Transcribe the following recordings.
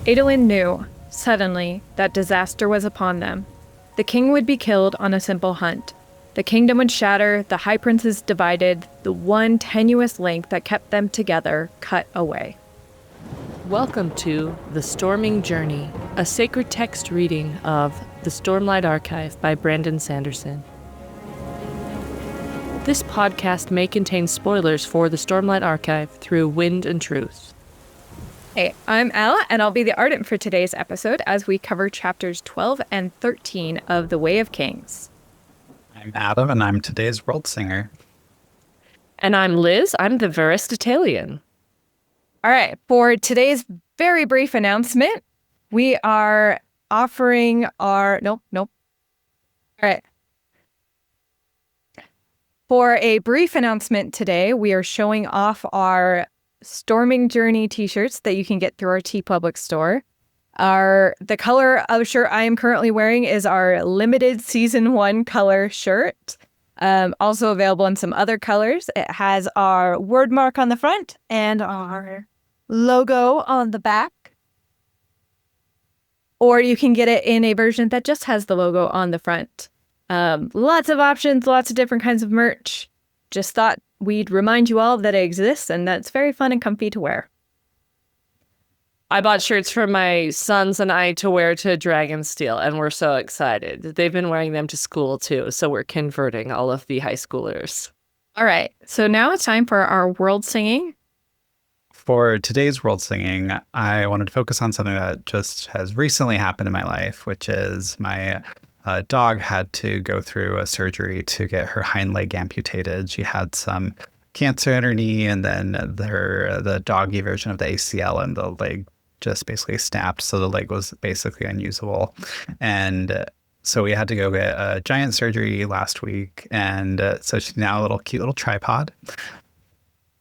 Adolin knew, suddenly, that disaster was upon them. The king would be killed on a simple hunt. The kingdom would shatter, the high princes divided, the one tenuous link that kept them together cut away. Welcome to The Storming Journey, a sacred text reading of The Stormlight Archive by Brandon Sanderson. This podcast may contain spoilers for The Stormlight Archive through Wind and Truth. Hey, I'm Ella, and I'll be the Ardent for today's episode as we cover chapters 12 and 13 of The Way of Kings. I'm Adam, and I'm today's Worldsinger. And I'm Liz. I'm the Veristitalian. All right, for today's very brief announcement, we are offering our... Nope. All right. For a brief announcement today, we are showing off our Storming Journey t-shirts that you can get through our TeePublic Store. The color of shirt I am currently wearing is our limited season 1 color shirt. Also available in some other colors. It has our word mark on the front and our logo on the back. Or you can get it in a version that just has the logo on the front. Lots of options, lots of different kinds of merch. Just thought we'd remind you all that it exists and that's very fun and comfy to wear. I bought shirts for my sons and I to wear to Dragonsteel, and we're so excited. They've been wearing them to school, too, so we're converting all of the high schoolers. All right, so now it's time for our world singing. For today's world singing, I wanted to focus on something that just has recently happened in my life, which is my dog had to go through a surgery to get her hind leg amputated. She had some cancer in her knee, and then the doggy version of the ACL and the leg just basically snapped, so the leg was basically unusable. And so we had to go get a giant surgery last week, and so she's now a cute little tripod.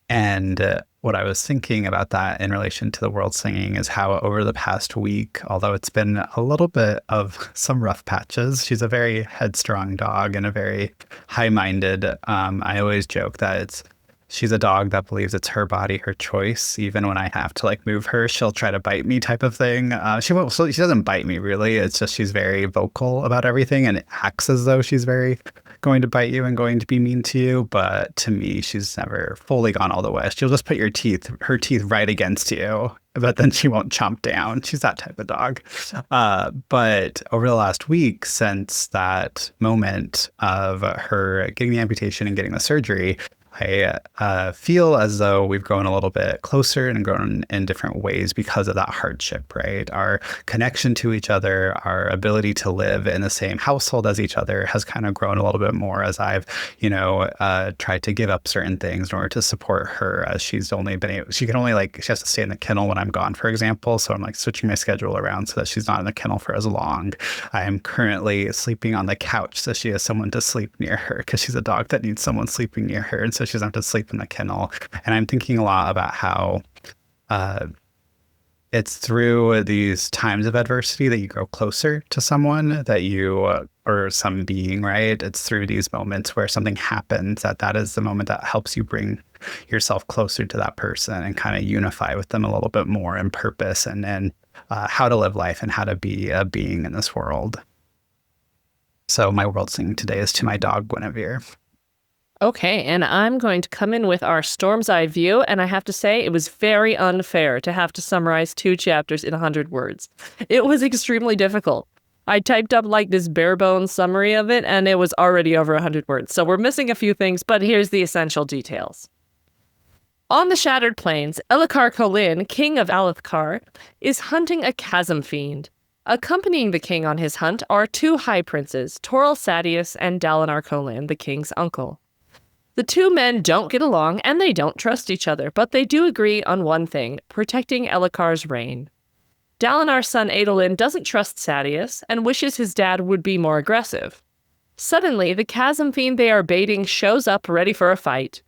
And what I was thinking about that in relation to the world singing is how over the past week, although it's been a little bit of some rough patches, she's a very headstrong dog and a very high-minded. I always joke that she's a dog that believes it's her body, her choice. Even when I have to move her, she'll try to bite me type of thing. She doesn't bite me really. It's just she's very vocal about everything and it acts as though she's very going to bite you and going to be mean to you. But to me, she's never fully gone all the way. She'll just put her teeth right against you, but then she won't chomp down. She's that type of dog. But over the last week, since that moment of her getting the amputation and getting the surgery, I feel as though we've grown a little bit closer and grown in different ways because of that hardship, right? Our connection to each other, our ability to live in the same household as each other has kind of grown a little bit more as I've, tried to give up certain things in order to support her, as she's only been she has to stay in the kennel when I'm gone, for example. So I'm switching my schedule around so that she's not in the kennel for as long. I am currently sleeping on the couch so she has someone to sleep near her because she's a dog that needs someone sleeping near her. And so she doesn't have to sleep in the kennel. And I'm thinking a lot about how it's through these times of adversity that you grow closer to someone that you or some being, right? It's through these moments where something happens that is the moment that helps you bring yourself closer to that person and kind of unify with them a little bit more in purpose and how to live life and how to be a being in this world. So my world singing today is to my dog, Guinevere. Okay, and I'm going to come in with our Storm's Eye view, and I have to say it was very unfair to have to summarize 2 chapters in 100 words. It was extremely difficult. I typed up this bare bones summary of it, and it was already over 100 words. So we're missing a few things, but here's the essential details. On the Shattered Plains, Elhokar Kholin, king of Alethkar, is hunting a chasm fiend. Accompanying the king on his hunt are 2 high princes, Toril Sadeas and Dalinar Kholin, the king's uncle. The 2 men don't get along and they don't trust each other, but they do agree on one thing, protecting Elhokar's reign. Dalinar's son Adolin doesn't trust Sadeas and wishes his dad would be more aggressive. Suddenly, the chasm fiend they are baiting shows up ready for a fight.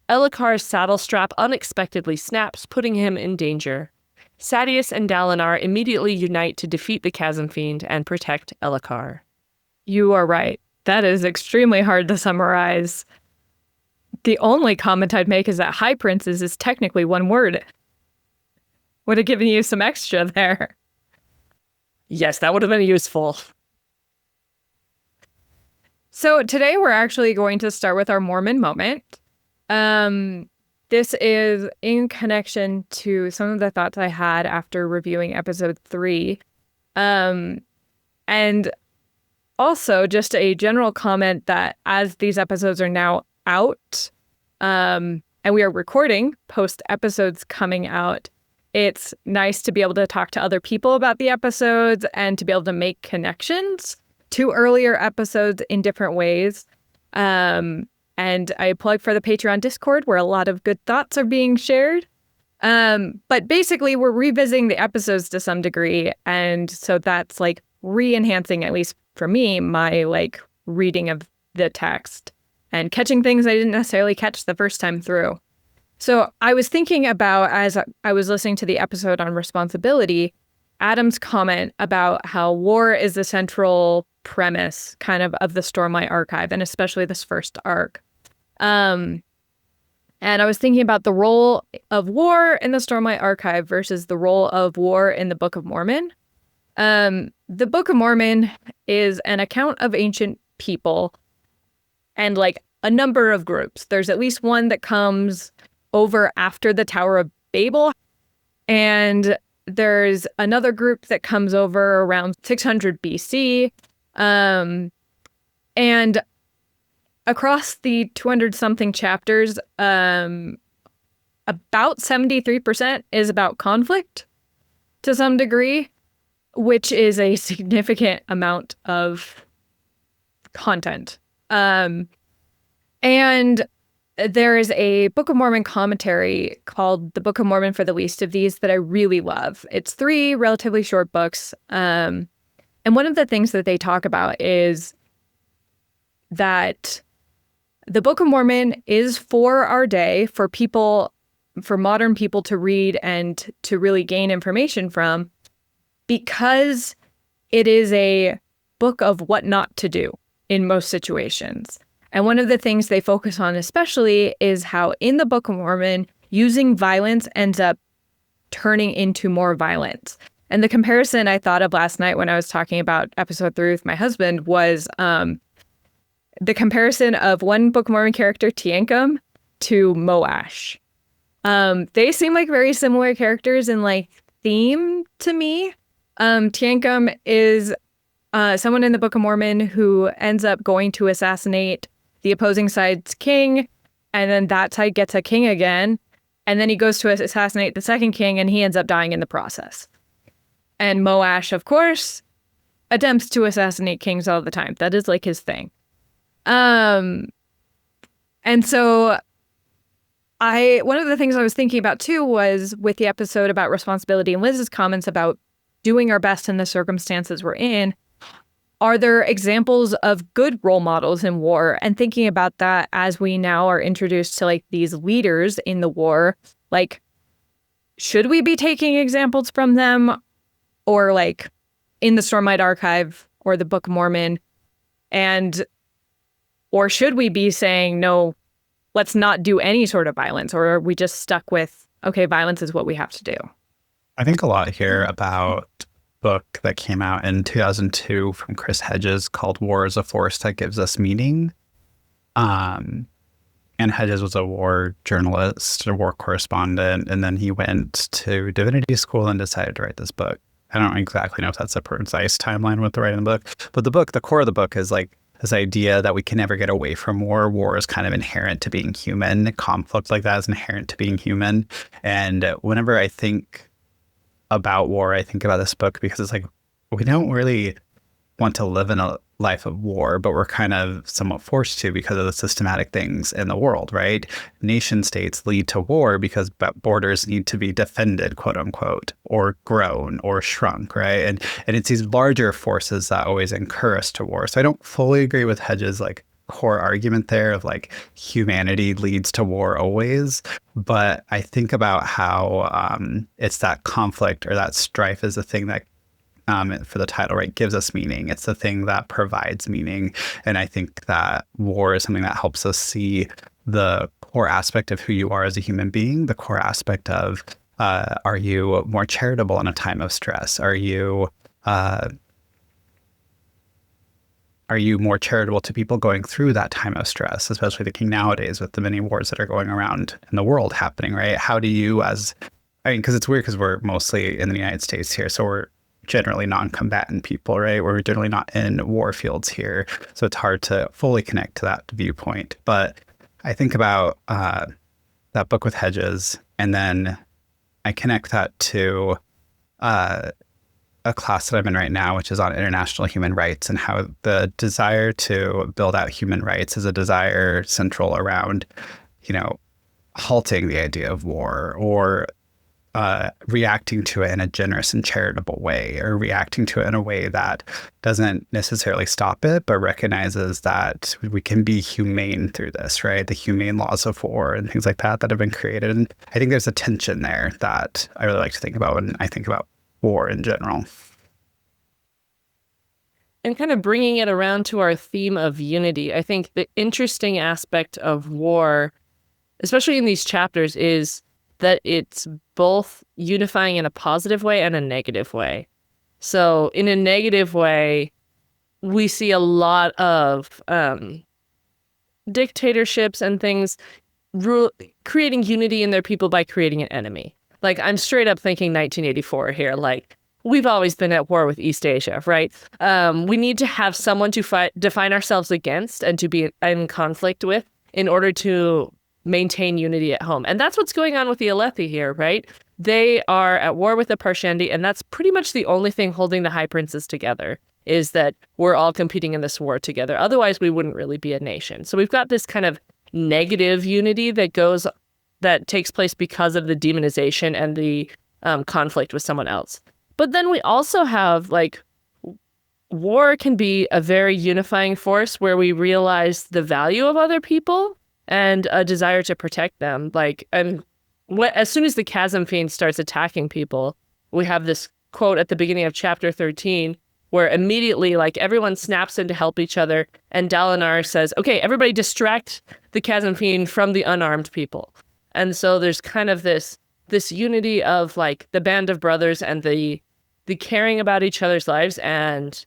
Elhokar's saddle strap unexpectedly snaps, putting him in danger. Sadeas and Dalinar immediately unite to defeat the chasm fiend and protect Elhokar. You are right. That is extremely hard to summarize. The only comment I'd make is that high princes is technically one word. Would have given you some extra there. Yes, that would have been useful. So today we're actually going to start with our Mormon moment. This is in connection to some of the thoughts I had after reviewing episode 3. And also just a general comment that as these episodes are now out, and we are recording post episodes coming out, it's nice to be able to talk to other people about the episodes and to be able to make connections to earlier episodes in different ways. And I plug for the Patreon Discord where a lot of good thoughts are being shared. But basically, we're revisiting the episodes to some degree. And so that's like re-enhancing, at least for me, my like reading of the text and catching things I didn't necessarily catch the first time through. So I was thinking about, as I was listening to the episode on responsibility, Adam's comment about how war is the central premise kind of the Stormlight archive, and especially this first arc. And I was thinking about the role of war in the Stormlight archive versus the role of war in the Book of Mormon. The Book of Mormon is an account of ancient people and like a number of groups. There's at least one that comes over after the Tower of Babel, and there's another group that comes over around 600 BC. And across the 200-something chapters, about 73% is about conflict to some degree, which is a significant amount of content. And there is a Book of Mormon commentary called The Book of Mormon for the Least of These that I really love. It's 3 relatively short books. And one of the things that they talk about is that the Book of Mormon is for our day, for people, for modern people to read and to really gain information from, because it is a book of what not to do in most situations. And one of the things they focus on especially is how in the Book of Mormon, using violence ends up turning into more violence. And the comparison I thought of last night when I was talking about episode 3 with my husband was the comparison of one Book of Mormon character, Tiankum, to Moash. They seem like very similar characters in like theme to me. Tiankum is someone in the Book of Mormon who ends up going to assassinate the opposing side's king, and then that side gets a king again, and then he goes to assassinate the second king, and he ends up dying in the process. And Moash, of course, attempts to assassinate kings all the time. That is like his thing. And so one of the things I was thinking about too was with the episode about responsibility and Liz's comments about doing our best in the circumstances we're in. Are there examples of good role models in war? And thinking about that as we now are introduced to like these leaders in the war, like, should we be taking examples from them, or like in the Stormlight archive or the Book of Mormon, or should we be saying, no, let's not do any sort of violence, or are we just stuck with, okay, violence is what we have to do? I think a lot here about a book that came out in 2002 from Chris Hedges called War is a Force That Gives Us Meaning. And Hedges was a war journalist, a war correspondent, and then he went to divinity school and decided to write this book. I don't exactly know if that's a precise timeline with the writing of the book, but the core of the book is like this idea that we can never get away from war. War is kind of inherent to being human. Conflict like that is inherent to being human. And whenever I think about war, I think about this book because it's like, we don't really want to live in a life of war, but we're kind of somewhat forced to because of the systematic things in the world, right? Nation states lead to war because borders need to be defended, quote unquote, or grown or shrunk, right? And it's these larger forces that always incur us to war. So I don't fully agree with Hedges' like core argument there of like humanity leads to war always, but I think about how it's that conflict or that strife is the thing that for the title, right, gives us meaning. It's the thing that provides meaning. And I think that war is something that helps us see the core aspect of who you are as a human being, the core aspect of, are you more charitable in a time of stress? Are you are you more charitable to people going through that time of stress, especially thinking nowadays with the many wars that are going around in the world happening, right? How do you because it's weird because we're mostly in the United States here, so we're generally non-combatant people, right? We're generally not in war fields here, so it's hard to fully connect to that viewpoint. But I think about that book with Hedges, and then I connect that to a class that I'm in right now, which is on international human rights, and how the desire to build out human rights is a desire central around, halting the idea of war, or reacting to it in a generous and charitable way, or reacting to it in a way that doesn't necessarily stop it, but recognizes that we can be humane through this, right? The humane laws of war and things like that have been created. And I think there's a tension there that I really like to think about when I think about war in general. And kind of bringing it around to our theme of unity, I think the interesting aspect of war, especially in these chapters, is that it's both unifying in a positive way and a negative way. So in a negative way, we see a lot of dictatorships and things creating unity in their people by creating an enemy. Like, I'm straight up thinking 1984 here. Like, we've always been at war with East Asia, right? We need to have someone to define ourselves against and to be in conflict with in order to maintain unity at home. And that's what's going on with the Alethi here, right? They are at war with the Parshendi, and that's pretty much the only thing holding the High Princes together, is that we're all competing in this war together. Otherwise, we wouldn't really be a nation. So we've got this kind of negative unity that takes place because of the demonization and the conflict with someone else. But then we also have, war can be a very unifying force where we realize the value of other people and a desire to protect them. As soon as the Chasm Fiend starts attacking people, we have this quote at the beginning of chapter 13 where immediately, everyone snaps in to help each other, and Dalinar says, okay, everybody distract the Chasm Fiend from the unarmed people. And so there's kind of this unity of, the band of brothers and the caring about each other's lives, and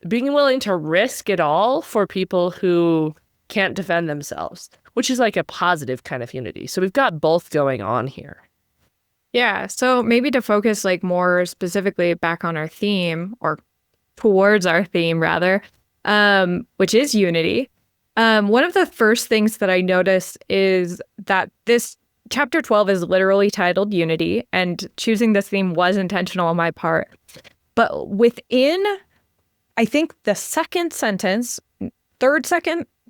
being willing to risk it all for people who can't defend themselves, which is a positive kind of unity. So we've got both going on here. Yeah, so maybe to focus more specifically back on our theme, or towards our theme rather, which is unity. One of the first things that I noticed is that this chapter 12 is literally titled Unity, and choosing this theme was intentional on my part. But within, I think, the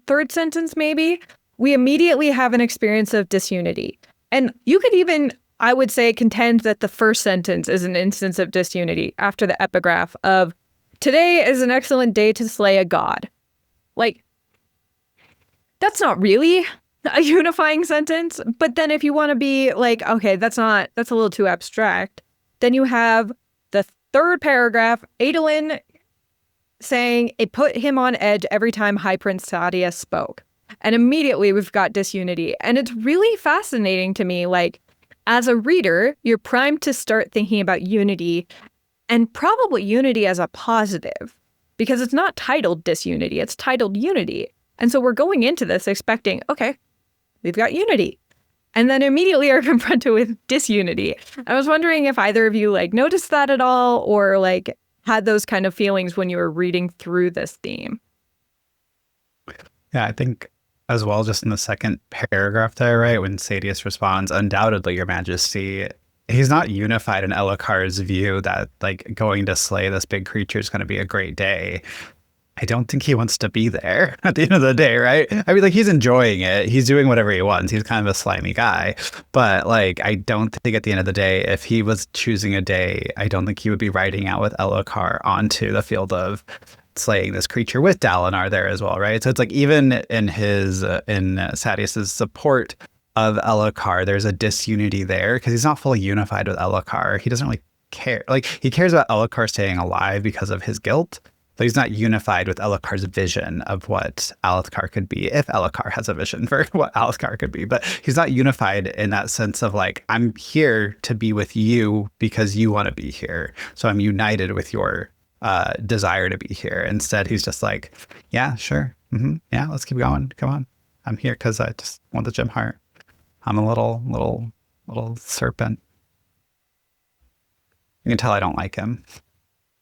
third sentence maybe, we immediately have an experience of disunity. And you could even, I would say, contend that the first sentence is an instance of disunity after the epigraph of, today is an excellent day to slay a god. That's not really a unifying sentence. But then if you want to be okay, that's a little too abstract, then you have the third paragraph, Adolin saying it put him on edge every time High Prince Sadia spoke. And immediately we've got disunity. And it's really fascinating to me, as a reader, you're primed to start thinking about unity, and probably unity as a positive, because it's not titled disunity, it's titled unity. And so we're going into this expecting, okay, we've got unity. And then immediately are confronted with disunity. I was wondering if either of you noticed that at all, or had those kind of feelings when you were reading through this theme. Yeah, I think as well, just in the second paragraph there, right, when Sadius responds, undoubtedly, Your Majesty, he's not unified in Elhokar's view that going to slay this big creature is going to be a great day. I don't think he wants to be there at the end of the day, right? I mean, he's enjoying it. He's doing whatever he wants. He's kind of a slimy guy. But, I don't think at the end of the day, if he was choosing a day, I don't think he would be riding out with Elhokar onto the field of slaying this creature with Dalinar there as well, right? So it's even in Sadius's support of Elhokar, there's a disunity there because he's not fully unified with Elhokar. He doesn't really care. He cares about Elhokar staying alive because of his guilt, But he's not unified with Elhokar's vision of what Alethkar could be, if Elhokar has a vision for what Alethkar could be. But he's not unified in that sense of like, I'm here to be with you because you want to be here. So I'm united with your desire to be here. Instead, he's just like, yeah, sure. Yeah, let's keep going. Come on. I'm here because I just want the gem heart. I'm a little serpent. You can tell I don't like him.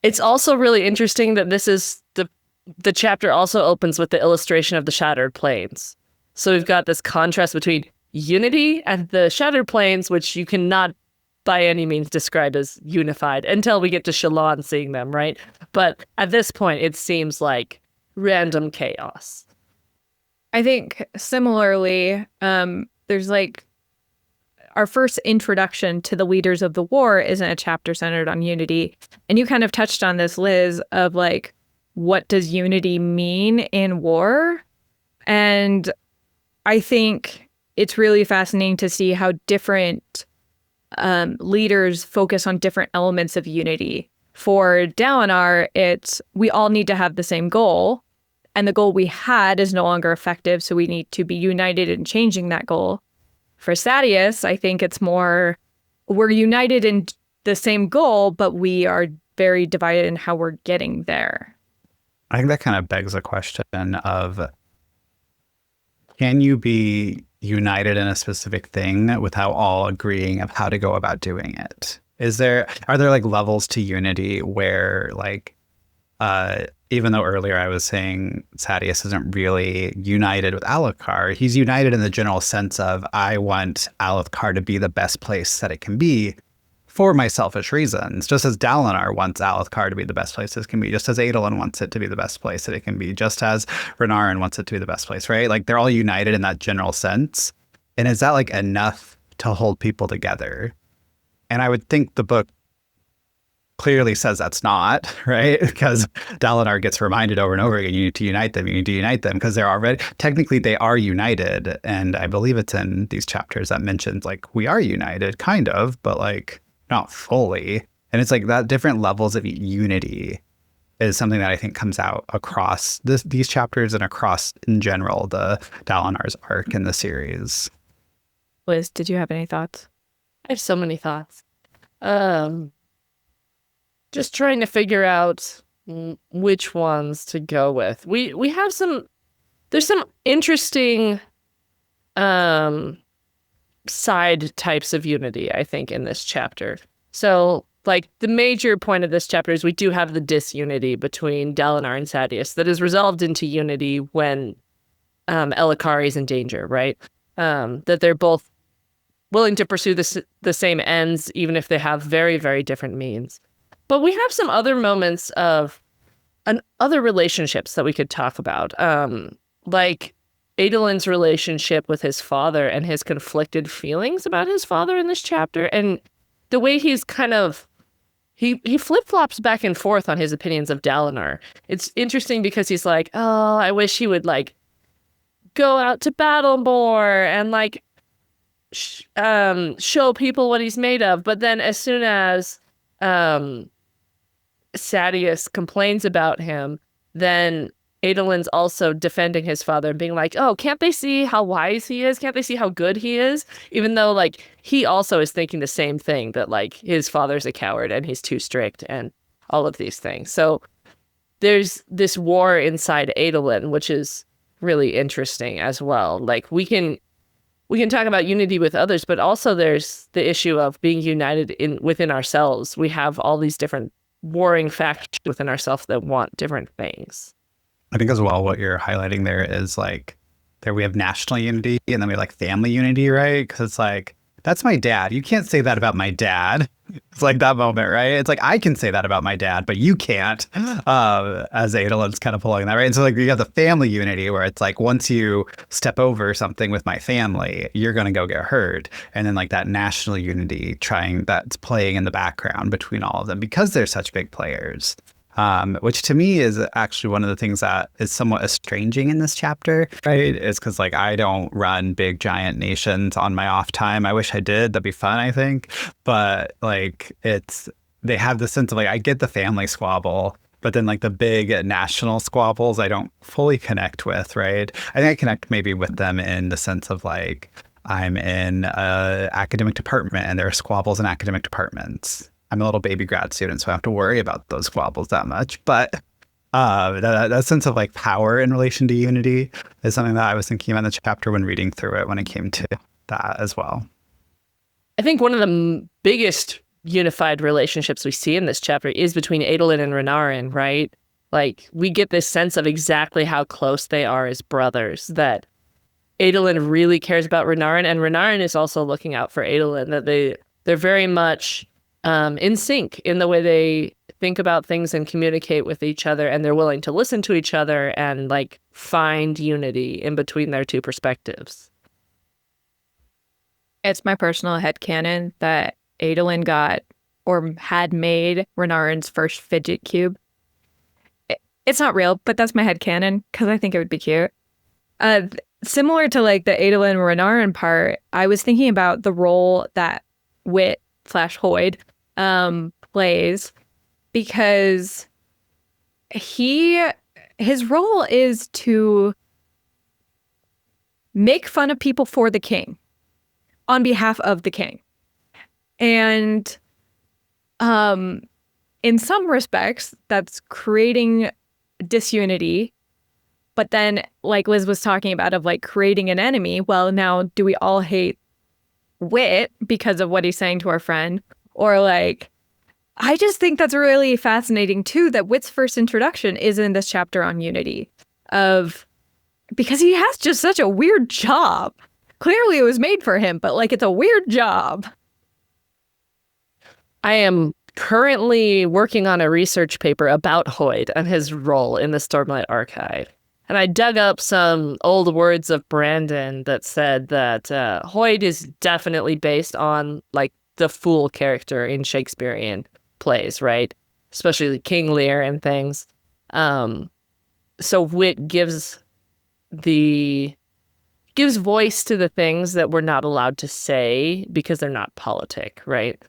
It's also really interesting that this is the chapter also opens with the illustration of the Shattered Plains. So we've got this contrast between unity and the Shattered Plains, which you cannot by any means describe as unified until we get to Shallan seeing them, right? But at this point, it seems like random chaos. I think similarly, there's like our first introduction to the leaders of the war isn't a chapter centered on unity. And you kind of touched on this, Liz, of like, what does unity mean in war? And I think it's really fascinating to see how different leaders focus on different elements of unity. For Dalinar, it's we all need to have the same goal. And the goal we had is no longer effective, so we need to be united in changing that goal. For Sadeas, I think it's more, we're united in the same goal, but we are very divided in how we're getting there. I think that kind of begs a question of, can you be united in a specific thing without all agreeing of how to go about doing it? Are there like levels to unity where like, even though earlier I was saying Sadeas isn't really united with Alethkar, he's united in the general sense of, I want Alethkar to be the best place that it can be for my selfish reasons, just as Dalinar wants Alethkar to be the best place it can be, just as Adolin wants it to be the best place that it can be, just as Renarin wants it to be the best place, right? Like they're all united in that general sense. And is that like enough to hold people together? And I would think the book clearly says that's not, right? Because Dalinar gets reminded over and over again, you need to unite them, because they're already, technically they are united. And I believe it's in these chapters that mentions like, we are united, kind of, but like not fully. And it's like that different levels of unity is something that I think comes out across these chapters and across in general, the Dalinar's arc in the series. Liz, did you have any thoughts? I have so many thoughts. Just trying to figure out which ones to go with. We have there's some interesting side types of unity, I think, in this chapter. So like the major point of this chapter is we do have the disunity between Dalinar and Sadeas that is resolved into unity when Elhokar is in danger, right? That they're both willing to pursue the same ends, even if they have very, very different means. But we have some other moments of other relationships that we could talk about, like Adolin's relationship with his father and his conflicted feelings about his father in this chapter, and the way he's kind of he flip-flops back and forth on his opinions of Dalinar. It's interesting because he's like, oh, I wish he would like go out to battle more and like show people what he's made of. But then as soon as Sadeas complains about him, then Adolin's also defending his father and being like, oh, can't they see how wise he is? Can't they see how good he is? Even though like he also is thinking the same thing, that like his father's a coward and he's too strict and all of these things. So there's this war inside Adolin, which is really interesting as well. Like we can talk about unity with others, but also there's the issue of being united within ourselves. We have all these different warring factions within ourselves that want different things. I think as well, what you're highlighting there is like, there we have national unity and then we have like family unity, right? Because it's like, that's my dad. You can't say that about my dad. It's like that moment, right? It's like, I can say that about my dad, but you can't, as Adolin's kind of pulling that, right? And so like you have the family unity where it's like, once you step over something with my family, you're going to go get hurt. And then like that national unity that's playing in the background between all of them because they're such big players. Which to me is actually one of the things that is somewhat estranging in this chapter, right? Is because like I don't run big giant nations on my off time. I wish I did. That'd be fun, I think. But like they have the sense of like, I get the family squabble, But then like the big national squabbles, I don't fully connect with, right? I think I connect maybe with them in the sense of like, I'm in a academic department and there are squabbles in academic departments. I'm a little baby grad student, so I have to worry about those squabbles that much. But that sense of like power in relation to unity is something that I was thinking about in the chapter when reading through it when it came to that as well. I think one of the biggest unified relationships we see in this chapter is between Adolin and Renarin, right? Like, we get this sense of exactly how close they are as brothers, that Adolin really cares about Renarin, and Renarin is also looking out for Adolin, that they're very much in sync in the way they think about things and communicate with each other, and they're willing to listen to each other and like find unity in between their two perspectives. It's my personal headcanon that Adolin got or had made Renarin's first fidget cube. It's not real, but that's my headcanon because I think it would be cute. Similar to like the Adolin Renarin part, I was thinking about the role that Wit/Hoyd plays, because his role is to make fun of people for the king on behalf of the king. And in some respects, that's creating disunity. But then, like Liz was talking about, of like creating an enemy. Well, now do we all hate Wit because of what he's saying to our friend? Or like, I just think that's really fascinating too, that Wit's first introduction is in this chapter on unity, because he has just such a weird job. Clearly it was made for him, but like, it's a weird job. I am currently working on a research paper about Hoyd and his role in the Stormlight archive. And I dug up some old words of Brandon that said that Hoyd is definitely based on like the fool character in Shakespearean plays, right? Especially King Lear and things. So Wit gives voice to the things that we're not allowed to say because they're not politic, right?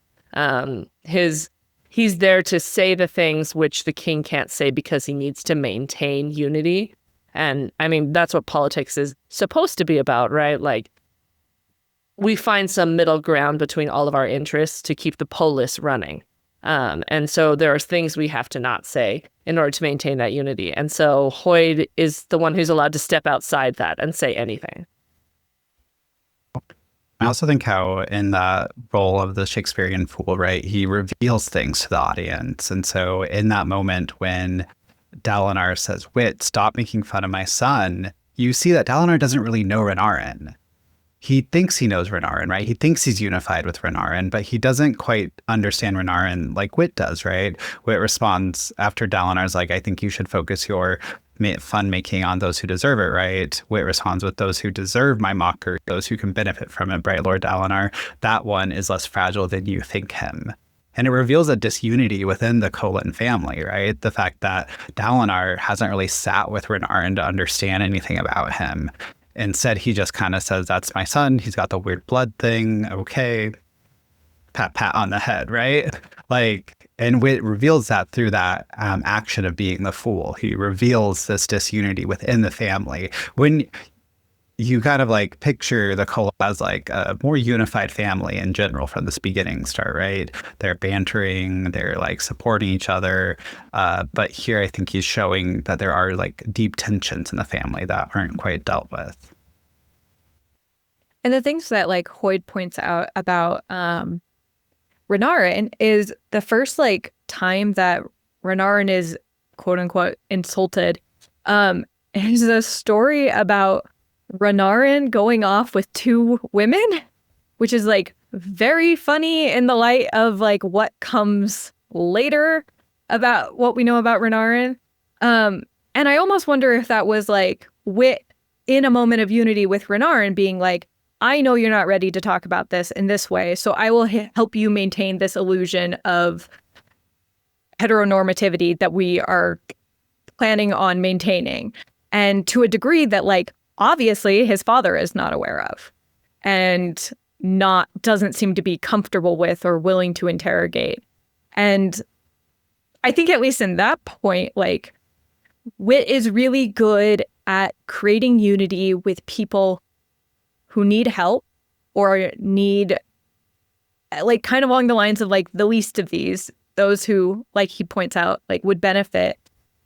He's there to say the things which the king can't say because he needs to maintain unity. And I mean, that's what politics is supposed to be about, right? Like, we find some middle ground between all of our interests to keep the polis running. And so there are things we have to not say in order to maintain that unity. And so Hoyd is the one who's allowed to step outside that and say anything. I also think how in that role of the Shakespearean fool, right, he reveals things to the audience. And so in that moment when Dalinar says, Wit, stop making fun of my son, you see that Dalinar doesn't really know Renarin. He thinks he knows Renarin, right? He thinks he's unified with Renarin, but he doesn't quite understand Renarin like Wit does, right? Wit responds after Dalinar's like, I think you should focus your fun making on those who deserve it, right? Wit responds with those who deserve my mockery, those who can benefit from it, right, Lord Dalinar? That one is less fragile than you think him. And it reveals a disunity within the Colin family, right? The fact that Dalinar hasn't really sat with Renarin to understand anything about him. Instead, he just kind of says, that's my son. He's got the weird blood thing. Okay. Pat, pat on the head, right? Like, and Wit reveals that through that action of being the fool. He reveals this disunity within the family. When you kind of like picture the Kolob as like a more unified family in general from this beginning start, right? They're bantering, they're like supporting each other. But here I think he's showing that there are like deep tensions in the family that aren't quite dealt with. And the things that like Hoyd points out about Renarin is the first like time that Renarin is quote unquote insulted is a story about Renarin going off with two women, which is like very funny in the light of like what comes later about what we know about Renarin. And I almost wonder if that was like Wit in a moment of unity with Renarin being like, I know you're not ready to talk about this in this way, so I will help you maintain this illusion of heteronormativity that we are planning on maintaining. And to a degree that like, obviously his father is not aware of and doesn't seem to be comfortable with or willing to interrogate. And I think at least in that point, like, Wit is really good at creating unity with people who need help or need, like, kind of along the lines of, like, the least of these, those who, like he points out, like, would benefit.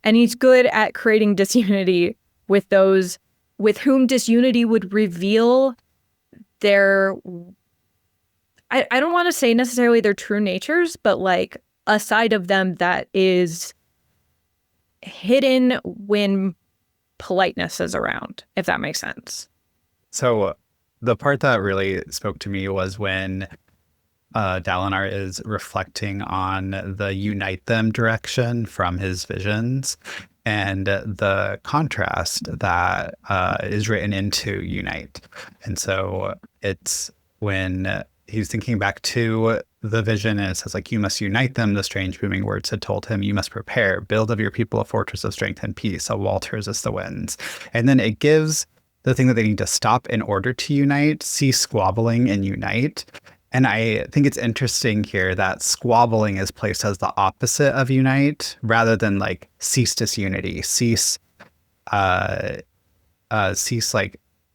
And he's good at creating disunity with those with whom disunity would reveal their, I don't want to say necessarily their true natures, but like a side of them that is hidden when politeness is around, if that makes sense. So the part that really spoke to me was when Dalinar is reflecting on the unite them direction from his visions and the contrast that is written into unite. And so it's when he's thinking back to the vision and it says, like, you must unite them. The strange booming words had told him, you must prepare, build of your people a fortress of strength and peace, a wall to resist the winds. And then it gives the thing that they need to stop in order to unite, cease squabbling and unite. And I think it's interesting here that squabbling is placed as the opposite of unite rather than like cease disunity, cease like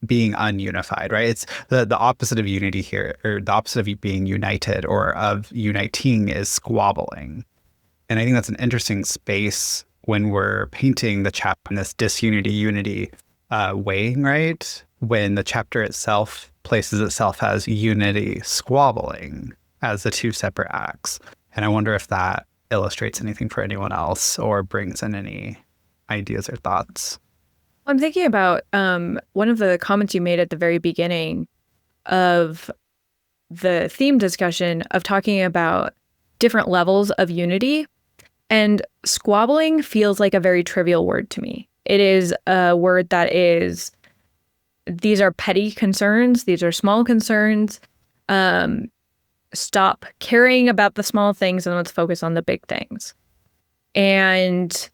being ununified, right? It's the opposite of unity here, or the opposite of being united or of uniting is squabbling. And I think that's an interesting space when we're painting the chapter in this disunity, unity weighing, right? When the chapter itself places itself as unity, squabbling as the two separate acts. And I wonder if that illustrates anything for anyone else or brings in any ideas or thoughts. I'm thinking about one of the comments you made at the very beginning of the theme discussion of talking about different levels of unity. And squabbling feels like a very trivial word to me. It is a word that is, these are petty concerns. These are small concerns. Stop caring about the small things and let's focus on the big things. And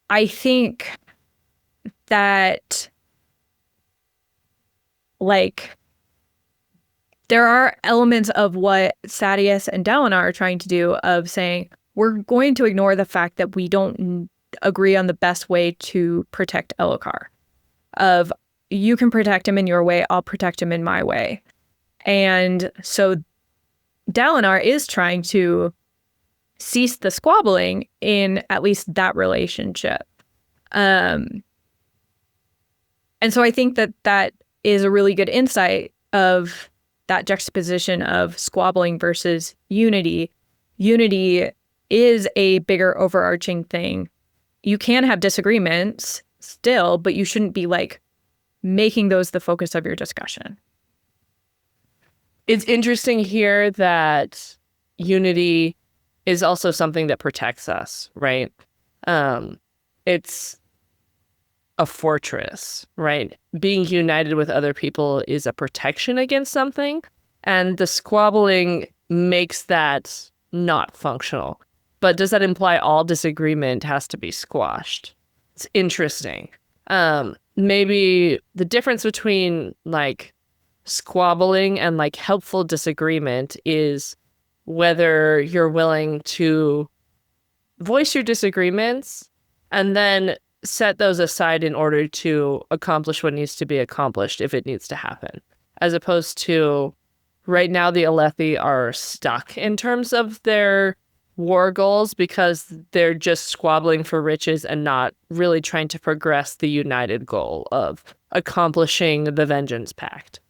I think that, like, there are elements of what Sadeas and Dalinar are trying to do of saying, we're going to ignore the fact that we don't agree on the best way to protect Elhokar. Of, you can protect him in your way, I'll protect him in my way. And so Dalinar is trying to cease the squabbling in at least that relationship. And so I think that that is a really good insight of that juxtaposition of squabbling versus unity. Unity is a bigger overarching thing. You can have disagreements still, but you shouldn't be like making those the focus of your discussion. It's interesting here that unity is also something that protects us, right? It's a fortress, right? Being united with other people is a protection against something, and the squabbling makes that not functional. But does that imply all disagreement has to be squashed? It's interesting. Maybe the difference between like squabbling and like helpful disagreement is whether you're willing to voice your disagreements and then set those aside in order to accomplish what needs to be accomplished if it needs to happen. As opposed to right now the Alethi are stuck in terms of their war goals because they're just squabbling for riches and not really trying to progress the united goal of accomplishing the Vengeance Pact.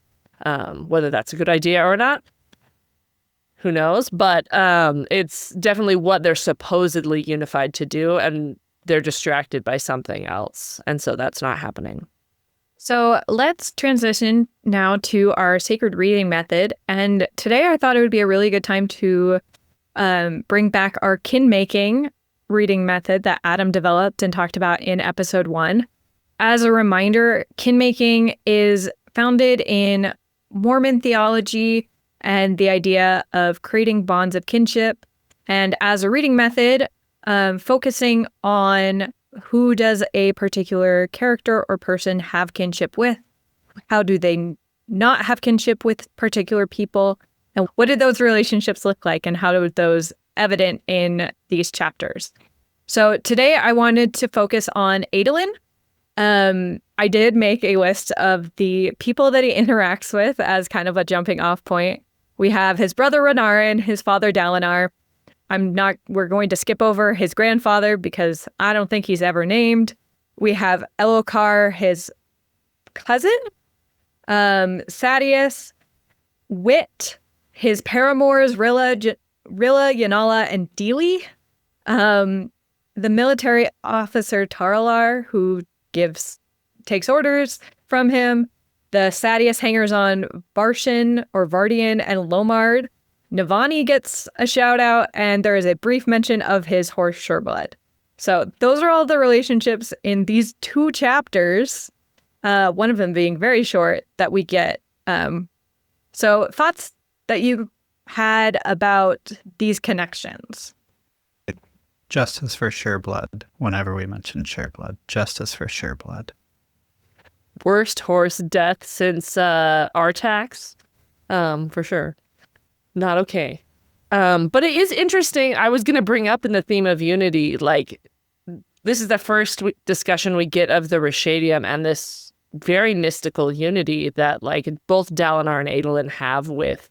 Whether that's a good idea or not, who knows? But it's definitely what they're supposedly unified to do, and they're distracted by something else. And so that's not happening. So let's transition now to our sacred reading method. And today I thought it would be a really good time to bring back our Kinmaking reading method that Adam developed and talked about in episode 1. As a reminder, Kinmaking is founded in Mormon theology and the idea of creating bonds of kinship. And as a reading method, focusing on who does a particular character or person have kinship with? How do they not have kinship with particular people? And what did those relationships look like? And how do those evident in these chapters. So today I wanted to focus on Adolin. I did make a list of the people that he interacts with as kind of a jumping off point. We have his brother Renarin, his father Dalinar. We're going to skip over his grandfather because I don't think he's ever named. We have Elokar, his cousin, Sadeas, Wit, his paramours Rilla, Yanala, and Deely. The military officer Taralar, who takes orders from him. The Sadeas hangers on Varshin or Vardian and Lomard. Navani gets a shout out, and there is a brief mention of his horse Sureblood. So those are all the relationships in these 2 chapters, one of them being very short, that we get. So thoughts that you had about these connections? Justice for Sureblood. Whenever we mention Sureblood, justice for Sureblood. Worst horse death since Artax, for sure. Not okay. But it is interesting. I was going to bring up in the theme of unity, like, this is the first discussion we get of the Rashadium and this very mystical unity that, like, both Dalinar and Adolin have with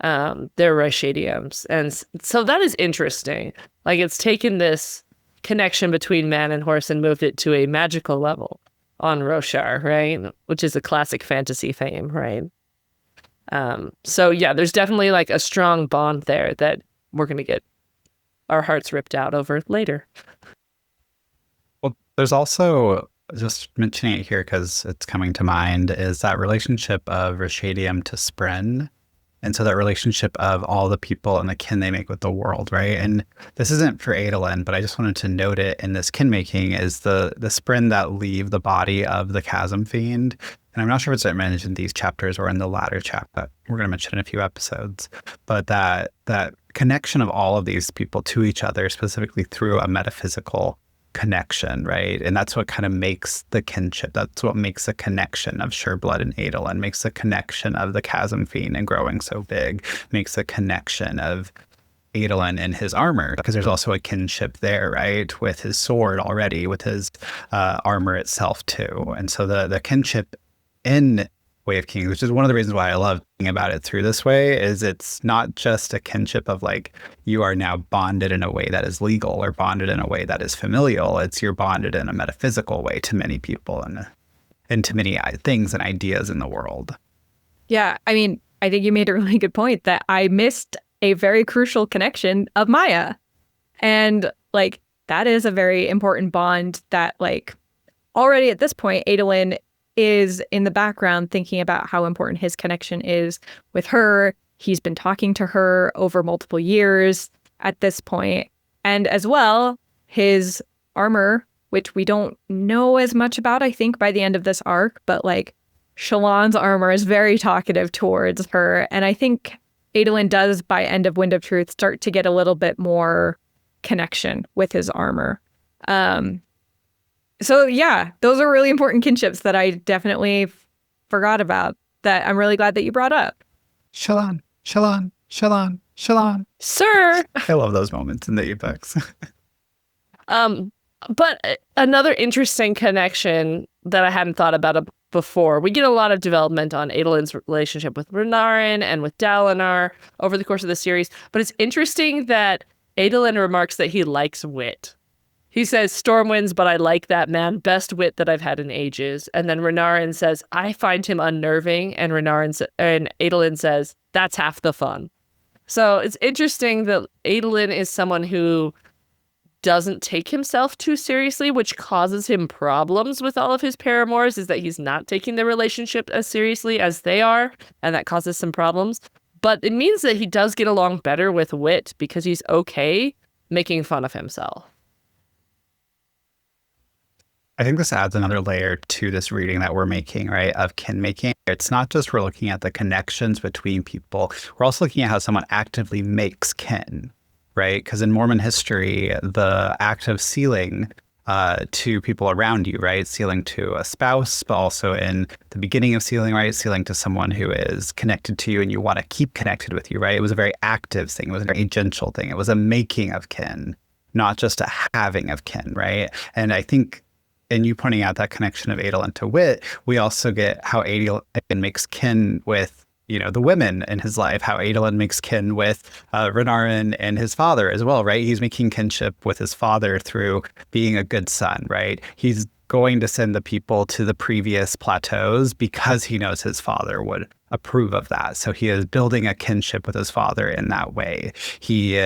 their Rashadiums. And so that is interesting. Like, it's taken this connection between man and horse and moved it to a magical level on Roshar, right? Which is a classic fantasy theme, right? So yeah, there's definitely like a strong bond there that we're going to get our hearts ripped out over later. Well, there's also, just mentioning it here because it's coming to mind, is that relationship of Rashadium to Spren. And so that relationship of all the people and the kin they make with the world, right? And this isn't for Adolin, but I just wanted to note it in this Kinmaking is the Spren that leave the body of the Chasm Fiend. And I'm not sure if it's mentioned in these chapters or in the latter chapter we're going to mention in a few episodes. But that connection of all of these people to each other, specifically through a metaphysical connection, right? And that's what kind of makes the kinship. That's what makes the connection of Sureblood and Adolin, makes the connection of the Chasm Fiend and growing so big, makes the connection of Adolin and his armor, because there's also a kinship there, right? With his sword already, with his armor itself too. And so the kinship in Way of Kings, which is one of the reasons why I love thinking about it through this way, is it's not just a kinship of like, you are now bonded in a way that is legal or bonded in a way that is familial. It's you're bonded in a metaphysical way to many people and to many things and ideas in the world. Yeah, I mean, I think you made a really good point that I missed a very crucial connection of Maya. And like, that is a very important bond that like already at this point, Adolin is in the background thinking about how important his connection is with her. He's been talking to her over multiple years at this point. And as well, his armor, which we don't know as much about, I think, by the end of this arc, but like Shallan's armor is very talkative towards her. And I think Adolin does, by end of Wind of Truth, start to get a little bit more connection with his armor. So yeah, those are really important kinships that I definitely forgot about that I'm really glad that you brought up. Shallan, Shallan, Shallan, Shallan. Sir! I love those moments in the epics. But another interesting connection that I hadn't thought about before, we get a lot of development on Adolin's relationship with Renarin and with Dalinar over the course of the series, but it's interesting that Adolin remarks that he likes Wit. He says, Stormwinds, but I like that man. Best wit that I've had in ages. And then Renarin says, I find him unnerving. And Adolin says, that's half the fun. So it's interesting that Adolin is someone who doesn't take himself too seriously, which causes him problems with all of his paramours, is that he's not taking the relationship as seriously as they are. And that causes some problems. But it means that he does get along better with Wit because he's okay making fun of himself. I think this adds another layer to this reading that we're making, right, of Kinmaking. It's not just we're looking at the connections between people. We're also looking at how someone actively makes kin, right? Because in Mormon history, the act of sealing to people around you, right? Sealing to a spouse, but also in the beginning of sealing, right? Sealing to someone who is connected to you and you want to keep connected with you, right? It was a very active thing. It was a very agential thing. It was a making of kin, not just a having of kin, right? And I think in you pointing out that connection of Adolin to Wit, we also get how Adolin makes kin with the women in his life, how Adolin makes kin with Renarin and his father as well, right? He's making kinship with his father through being a good son, right? He's going to send the people to the previous plateaus because he knows his father would approve of that. So he is building a kinship with his father in that way. He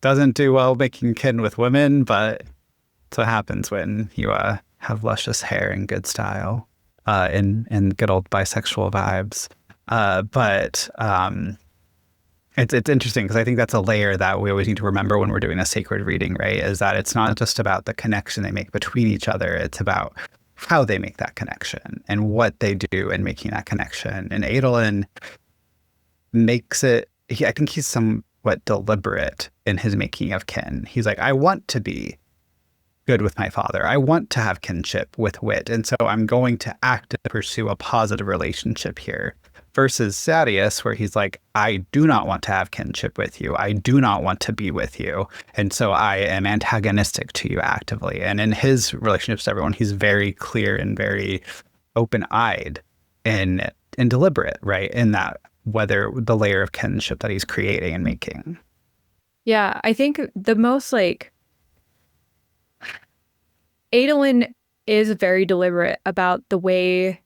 doesn't do well making kin with women, but it's what happens when you have luscious hair and good style. And good old bisexual vibes. But it's interesting because I think that's a layer that we always need to remember when we're doing a sacred reading, right? Is that it's not just about the connection they make between each other. It's about how they make that connection and what they do in making that connection. And Adolin makes it, I think he's somewhat deliberate in his making of kin. He's like, I want to be good with my father. I want to have kinship with Wit. And so I'm going to act and pursue a positive relationship here. Versus Sadeas, where he's like, I do not want to have kinship with you. I do not want to be with you. And so I am antagonistic to you actively. And in his relationships to everyone, he's very clear and very open-eyed and deliberate, right? In that, whether the layer of kinship that he's creating and making. Yeah, I think the most Adolin is very deliberate about the way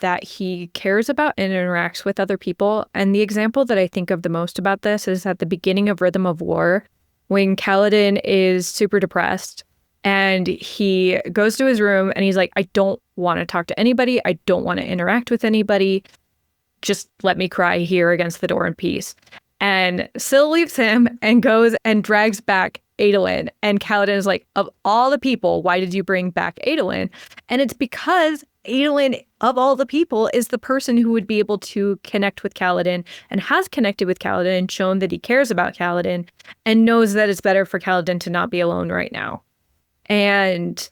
that he cares about and interacts with other people. And the example that I think of the most about this is at the beginning of Rhythm of War, when Kaladin is super depressed and he goes to his room and he's like, I don't want to talk to anybody. I don't want to interact with anybody. Just let me cry here against the door in peace. And Syl leaves him and goes and drags back Adolin. And Kaladin is like, of all the people, why did you bring back Adolin? And it's because Adolin, of all the people, is the person who would be able to connect with Kaladin and has connected with Kaladin and shown that he cares about Kaladin and knows that it's better for Kaladin to not be alone right now. And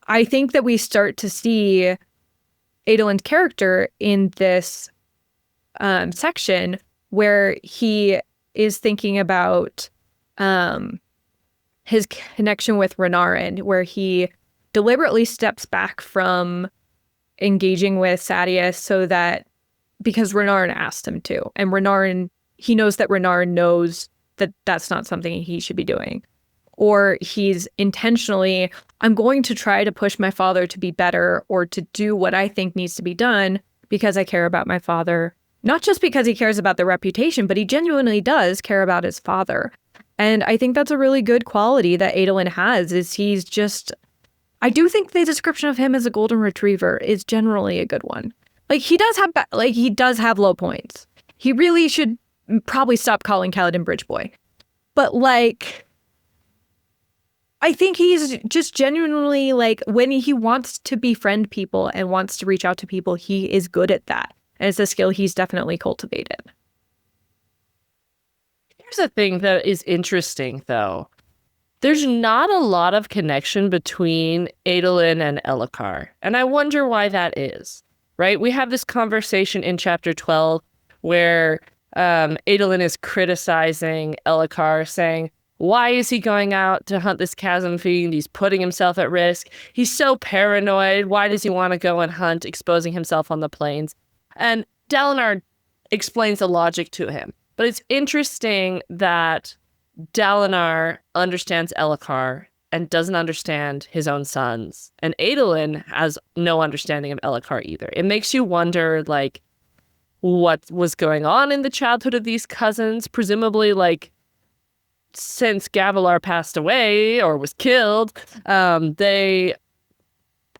I think that we start to see Adolin's character in this section where he is thinking about his connection with Renarin, where he deliberately steps back from engaging with Sadeas so that, because Renarin asked him to, and he knows that Renarin knows that that's not something he should be doing. Or he's intentionally, I'm going to try to push my father to be better or to do what I think needs to be done because I care about my father. Not just because he cares about the reputation, but he genuinely does care about his father. And I think that's a really good quality that Adolin has, is he's just, I do think the description of him as a golden retriever is generally a good one. He does have low points. He really should probably stop calling Kaladin Bridge Boy. But I think he's just genuinely when he wants to befriend people and wants to reach out to people, he is good at that. And it's a skill he's definitely cultivated. Here's a thing that is interesting, though. There's not a lot of connection between Adolin and Elhokar. And I wonder why that is, right? We have this conversation in chapter 12 where Adolin is criticizing Elhokar, saying, why is he going out to hunt this chasm fiend? He's putting himself at risk. He's so paranoid. Why does he want to go and hunt, exposing himself on the plains? And Dalinar explains the logic to him. But it's interesting that Dalinar understands Elhokar and doesn't understand his own sons. And Adolin has no understanding of Elhokar either. It makes you wonder, what was going on in the childhood of these cousins? Presumably, since Gavilar passed away or was killed, they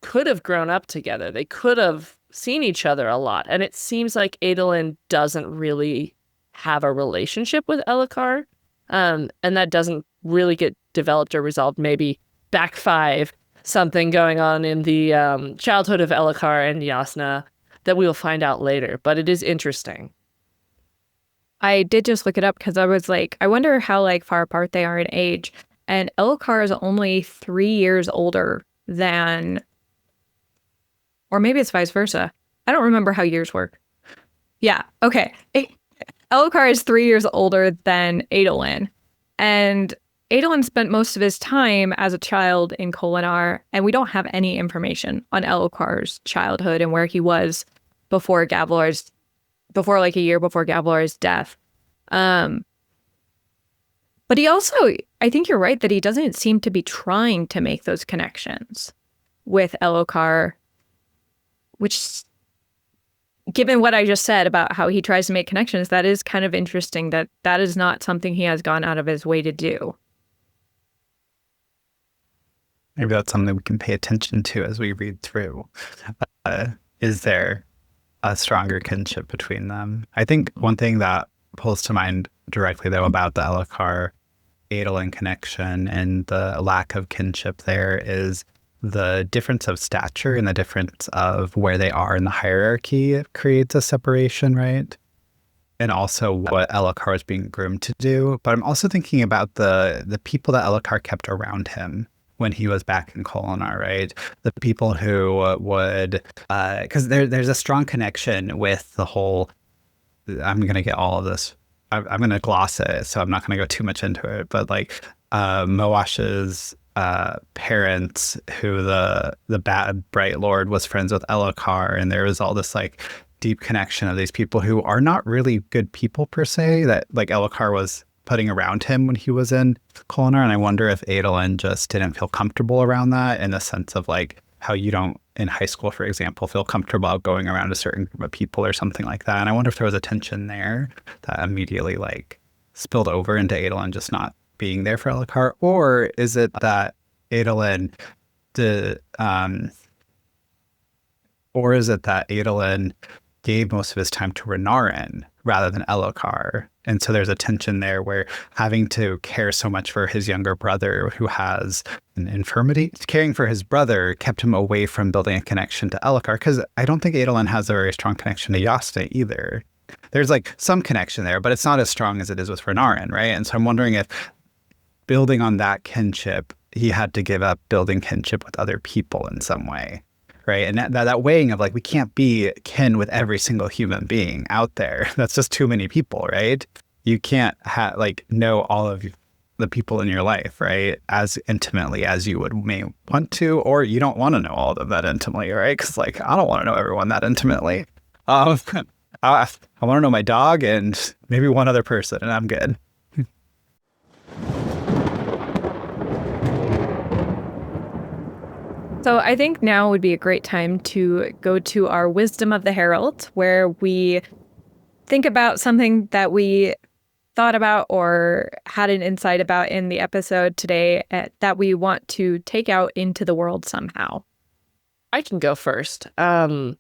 could have grown up together. They could have seen each other a lot. And it seems like Adolin doesn't really have a relationship with Elhokar. And that doesn't really get developed or resolved. Maybe back 5, something going on in the childhood of Elhokar and Yasna that we will find out later. But it is interesting. I did just look it up because I was I wonder how far apart they are in age. and Elhokar is only 3 years older than, or maybe it's vice versa. I don't remember how years work. Yeah, okay. Elhokar is 3 years older than Adolin, and Adolin spent most of his time as a child in Kholinar, and we don't have any information on Elhokar's childhood and where he was before like a year before Gavilar's death. But he also, I think you're right that he doesn't seem to be trying to make those connections with Elhokar, which, given what I just said about how he tries to make connections, that is kind of interesting that that is not something he has gone out of his way to do. Maybe that's something we can pay attention to as we read through. Is there a stronger kinship between them? I think one thing that pulls to mind directly, though, about the Elhokar-Adolin connection and the lack of kinship there is the difference of stature and the difference of where they are in the hierarchy creates a separation, right? And also what Elhokar is being groomed to do. But I'm also thinking about the people that Elhokar kept around him when he was back in Kholinar, right? The people who would, because there's a strong connection with the whole, I'm going to get all of this, I'm going to gloss it, so I'm not going to go too much into it, but like Moash's parents, who the bad Bright Lord was friends with Elhokar, and there was all this like deep connection of these people who are not really good people per se, that like Elhokar was putting around him when he was in Kholinar. And I wonder if Adolin just didn't feel comfortable around that, in the sense of like how you don't in high school, for example, feel comfortable going around a certain group of people or something like that. And I wonder if there was a tension there that immediately like spilled over into Adolin just not being there for Elhokar. Or is it that Adolin gave most of his time to Renarin rather than Elhokar? And so there's a tension there where having to care so much for his younger brother who has an infirmity, caring for his brother kept him away from building a connection to Elhokar, because I don't think Adolin has a very strong connection to Yasta either. There's like some connection there, but it's not as strong as it is with Renarin, right? And so I'm wondering if building on that kinship, he had to give up building kinship with other people in some way. Right. And that weighing of like, we can't be kin with every single human being out there. That's just too many people, right? You can't know all of the people in your life, right, as intimately as you may want to, or you don't want to know all of them that intimately, right? Because like, I don't want to know everyone that intimately. I want to know my dog and maybe one other person, and I'm good. So I think now would be a great time to go to our Wisdom of the Herald, where we think about something that we thought about or had an insight about in the episode today that we want to take out into the world somehow. I can go first. The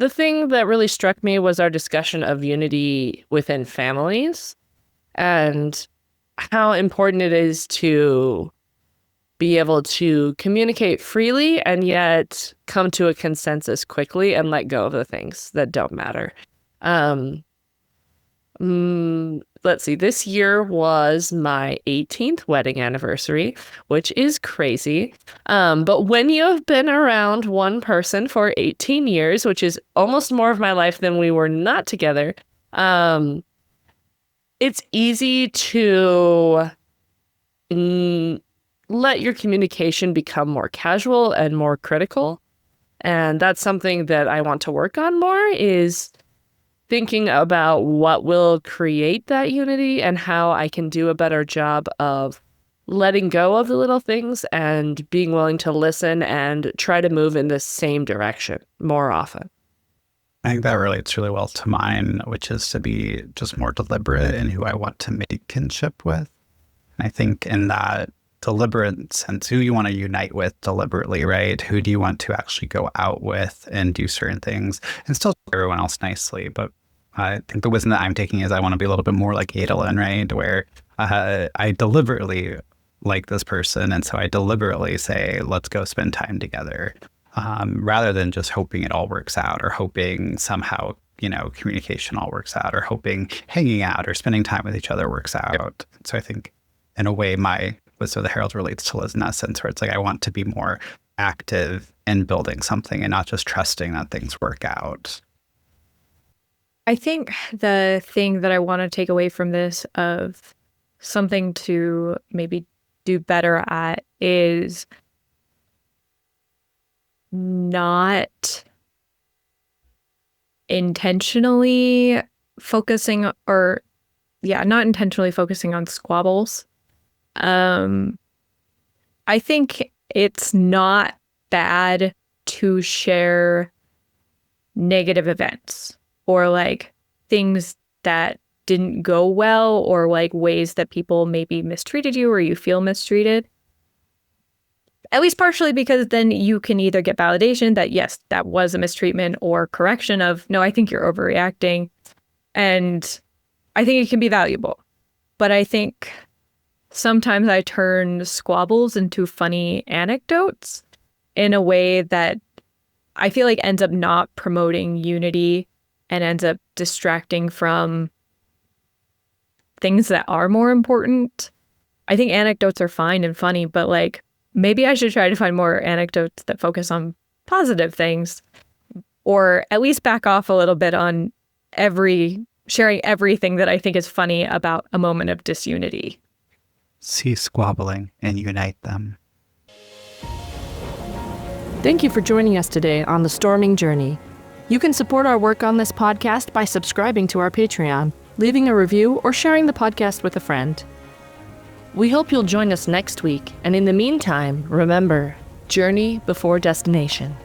thing that really struck me was our discussion of unity within families and how important it is to be able to communicate freely and yet come to a consensus quickly and let go of the things that don't matter. Let's see, this year was my 18th wedding anniversary, which is crazy. But when you have been around one person for 18 years, which is almost more of my life than we were not together, it's easy to let your communication become more casual and more critical. And that's something that I want to work on more, is thinking about what will create that unity and how I can do a better job of letting go of the little things and being willing to listen and try to move in the same direction more often. I think that relates really well to mine, which is to be just more deliberate in who I want to make kinship with. And I think in that deliberate sense, who you want to unite with deliberately, right? Who do you want to actually go out with and do certain things and still treat everyone else nicely? But I think the wisdom that I'm taking is I want to be a little bit more like Adolin, right? Where I deliberately like this person. And so I deliberately say, let's go spend time together, rather than just hoping it all works out or hoping somehow, communication all works out or hoping hanging out or spending time with each other works out. So I think in a way, my so the Herald relates to Liz in that sense, where it's like, I want to be more active in building something and not just trusting that things work out. I think the thing that I want to take away from this of something to maybe do better at is not intentionally focusing on squabbles. I think it's not bad to share negative events or like things that didn't go well or like ways that people maybe mistreated you or you feel mistreated. At least partially because then you can either get validation that, yes, that was a mistreatment, or correction of, no, I think you're overreacting. And I think it can be valuable. But I think sometimes I turn squabbles into funny anecdotes in a way that I feel like ends up not promoting unity and ends up distracting from things that are more important. I think anecdotes are fine and funny, but like maybe I should try to find more anecdotes that focus on positive things, or at least back off a little bit on sharing everything that I think is funny about a moment of disunity. See squabbling and unite them. Thank you for joining us today on The Storming Journey. You can support our work on this podcast by subscribing to our Patreon, leaving a review, or sharing the podcast with a friend. We hope you'll join us next week, and in the meantime, remember, journey before destination.